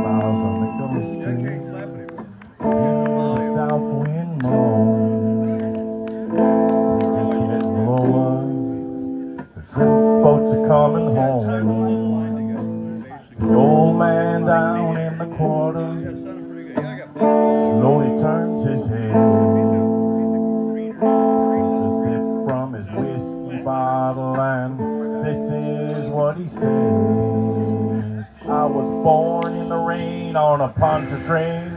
miles on the Gulf Stream, the south wind moans. It's just getting lower. The shrimp boats are coming home. The old man down in the quarter slowly turns his head to sip from his whiskey bottle, and this is what he said. I was born in the rain on a poncho train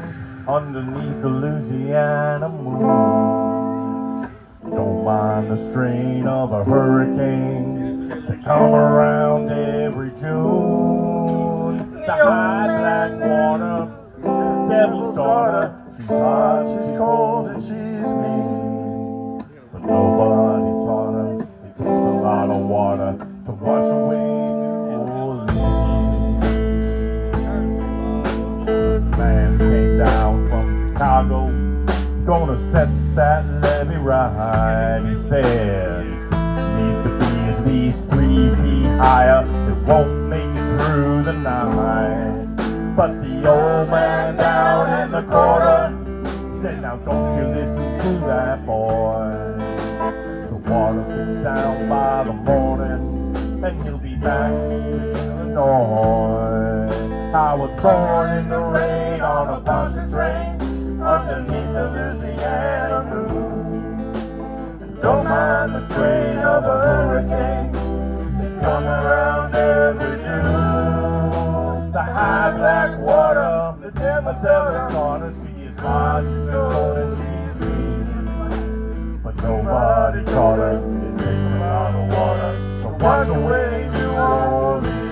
underneath the Louisiana moon. Don't mind the strain of a hurricane that come around every June. The high black water, devil's daughter, she's hot, she's cold, and she's mean. But nobody taught her it takes a lot of water to wash away New Orleans. Man came down from Chicago, gonna set that levee right. He said, needs to be at least 3 feet higher, it won't make it through the night. But the old man down in the corner said, now don't you listen to that boy. The water will be down by the morning, and he'll be back to Illinois. I was born in the rain on a poncho train underneath the Louisiana moon. Don't mind the strain of a hurricane that come around every June. The high black water, the devil's daughter, she is hot, she's cold, and she's mean. But nobody taught her it takes a lot of water to wash away New Orleans.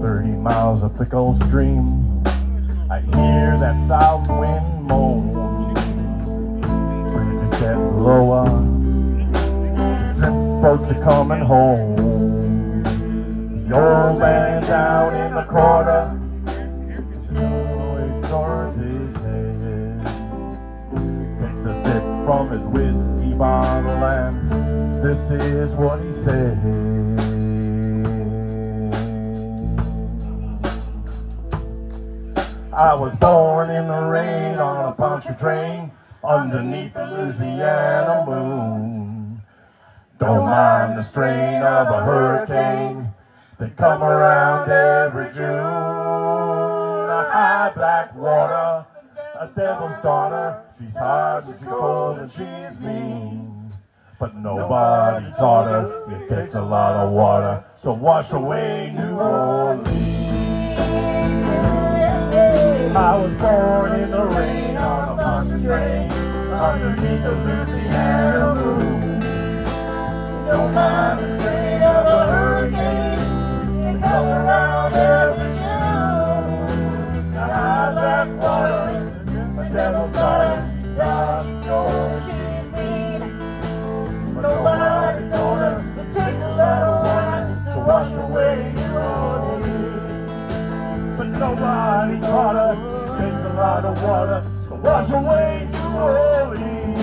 30 miles up the Gulf Stream, I hear that south wind moan. Bridges get lower, the shrimp boats are coming home. The old man down in the corner slowly turns his head, takes a sip from his whiskey bottle, and this is what he said. I was born in the rain on a poncho train underneath the Louisiana moon. Don't mind the strain of a hurricane that come around every June. A high black water, a devil's daughter, she's hard and she's cold and she's mean. But nobody taught her it takes a lot of water to wash away New Orleans. I was born in the rain on a poncho train underneath the Louisiana moon. Don't mind the strain of a hurricane that comes around every June. The high black water, the devil's daughter, she's hot, she's cold, she's mean. But nobody told her it takes a lot of water to wash away New Orleans. But nobody taught her it takes a lot of water to wash away New Orleans.